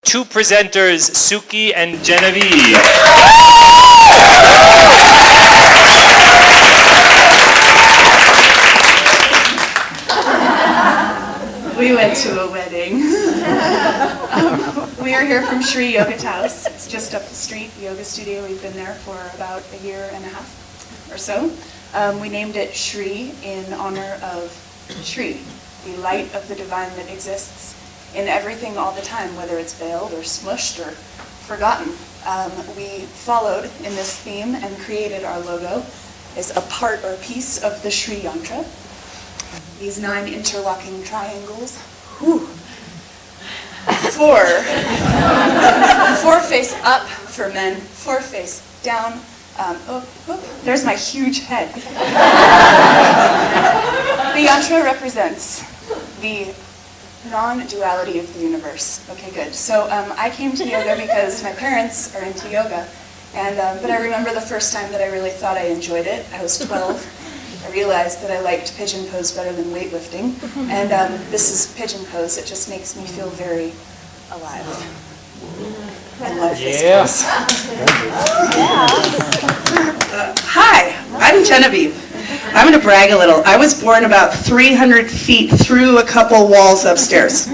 two presenters, Suki and Genevieve. We went to a wedding. We are here from Shri Yoga House. It's just up the street, the yoga studio. We've been there for about a year and a half or so. We named it Shri in honor of Shri, the light of the divine that exists in everything all the time, whether it's veiled or smushed or forgotten. We followed in this theme and created our logo as a part or a piece of the Shri Yantra. These 9 interlocking triangles. Whew. 4 face up for men, 4 face down. There's my huge head. The yantra represents the non-duality of the universe. Okay, good. So I came to yoga because my parents are into yoga, but I remember the first time that I really thought I enjoyed it. I was 12. I realized that I liked pigeon pose better than weightlifting, and this is pigeon pose. It just makes me feel very alive. I love this pose. Hi, I'm Genevieve. I'm going to brag a little. I was born about 300 feet through a couple walls upstairs.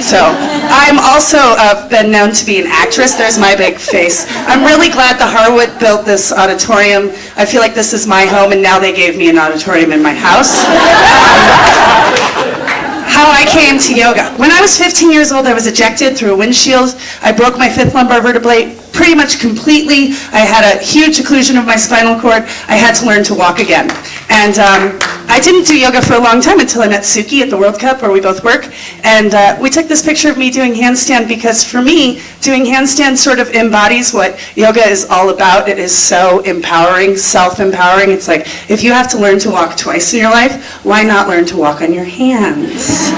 So I'm also been known to be an actress. There's my big face. I'm really glad the Harwood built this auditorium. I feel like this is my home, and now they gave me an auditorium in my house. How I came to yoga. When I was 15 years old, I was ejected through a windshield. I broke my 5th lumbar vertebrae pretty much completely. I had a huge occlusion of my spinal cord. I had to learn to walk again. And I didn't do yoga for a long time until I met Suki at the World Cup, where we both work. And we took this picture of me doing handstand because for me, doing handstand sort of embodies what yoga is all about. It is so empowering, self-empowering. It's like, if you have to learn to walk twice in your life, why not learn to walk on your hands?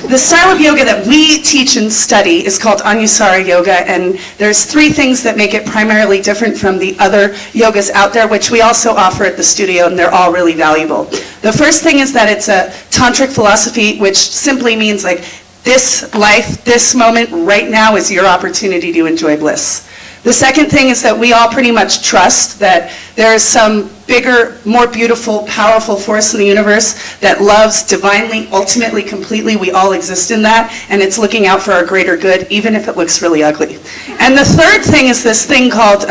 The style of yoga that we teach and study is called Anusara Yoga, and there's 3 things that make it primarily different from the other yogas out there, which we also offer at the studio, and they're all really valuable. The first thing is that it's a tantric philosophy, which simply means like this life, this moment right now is your opportunity to enjoy bliss. The second thing is that we all pretty much trust that there is some bigger, more beautiful, powerful force in the universe that loves divinely, ultimately, completely. We all exist in that, and it's looking out for our greater good, even if it looks really ugly. And the third thing is this thing called,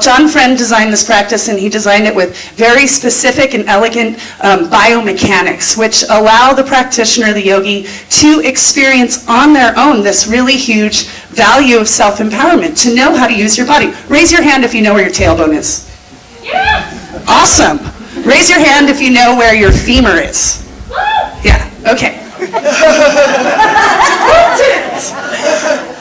John Friend designed this practice, and he designed it with very specific and elegant biomechanics, which allow the practitioner, the yogi, to experience on their own this really huge value of self-empowerment, to know how to use your body. Raise your hand if you know where your tailbone is. Yeah. Awesome. Raise your hand if you know where your femur is. Yeah, okay.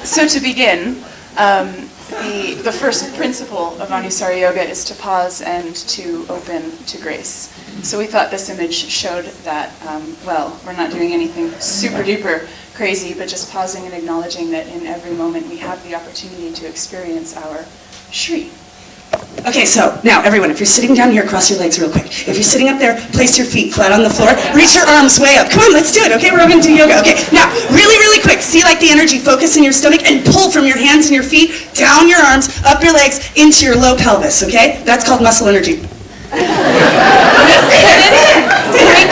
So to begin, the first principle of Anusara Yoga is to pause and to open to grace. So we thought this image showed that, we're not doing anything super duper crazy, but just pausing and acknowledging that in every moment we have the opportunity to experience our Shri. Okay, so now everyone, if you're sitting down here, cross your legs real quick. If you're sitting up there, place your feet flat on the floor. Reach your arms way up. Come on, let's do it, okay? We're going to do yoga. Okay, now, really, really quick. See like the energy focus in your stomach and pull from your hands and your feet, down your arms, up your legs, into your low pelvis, okay? That's called muscle energy. We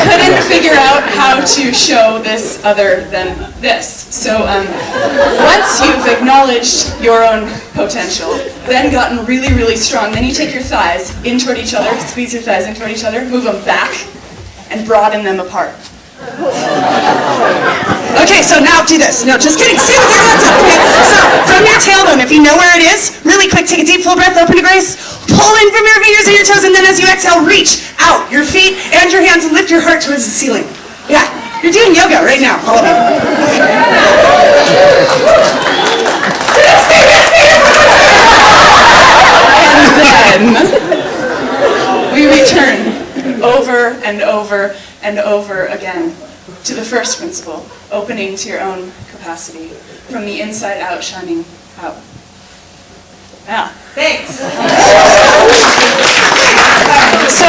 couldn't figure out how to show this other than this. So once you've acknowledged your own potential, then gotten really, really strong, then you take your thighs in toward each other, squeeze your thighs in toward each other, move them back, and broaden them apart. Okay, so now do this. No, just kidding. Stay with your hands up. Okay? So from your tailbone, if you know where it is, really quick, take a deep, full breath, open to grace. Pull in from your fingers and your toes, and then as you exhale, reach out your feet and your hands and lift your heart towards the ceiling. Yeah, you're doing yoga right now, all of you. And then we return over and over and over again to the first principle, opening to your own capacity, from the inside out, shining out. Yeah, thanks. So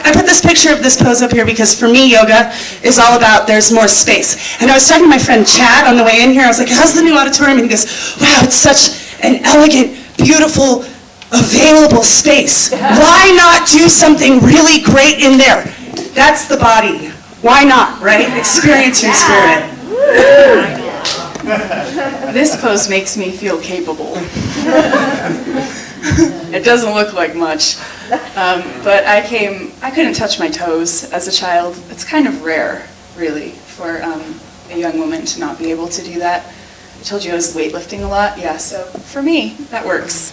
I put this picture of this pose up here because for me, yoga is all about there's more space. And I was talking to my friend Chad on the way in here. I was like, how's the new auditorium? And he goes, wow, it's such an elegant, beautiful, available space. Why not do something really great in there? That's the body. Why not, right? Experience your spirit. This pose makes me feel capable. It doesn't look like much, but I couldn't touch my toes as a child. It's kind of rare, really, for a young woman to not be able to do that. I told you I was weightlifting a lot, yeah, so for me, that works.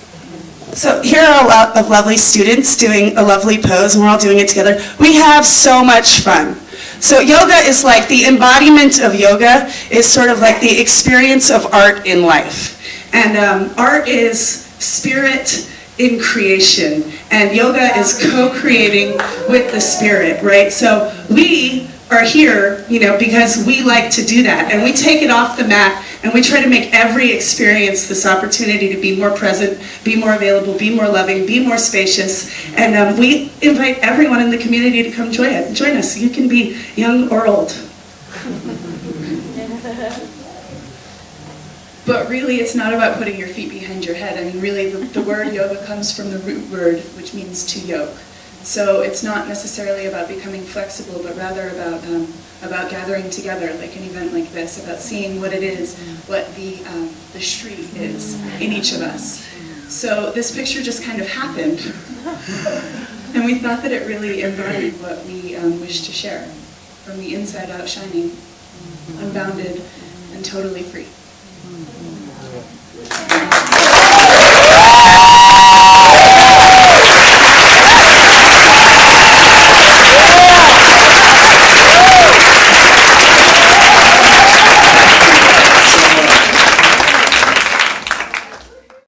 So here are a lot of lovely students doing a lovely pose, and we're all doing it together. We have so much fun. So yoga is like the embodiment of yoga is sort of like the experience of art in life. And art is spirit in creation, and yoga is co-creating with the spirit, right? So we are here, you know, because we like to do that, and we take it off the mat, and we try to make every experience this opportunity to be more present, be more available, be more loving, be more spacious, and we invite everyone in the community to come join us. You can be young or old. But really, it's not about putting your feet behind your head. I mean, really, the word yoga comes from the root word, which means to yoke. So it's not necessarily about becoming flexible, but rather about gathering together, like an event like this, about seeing what it is, what the street is in each of us. So this picture just kind of happened, and we thought that it really embodied what we wish to share, from the inside out shining, unbounded, and totally free.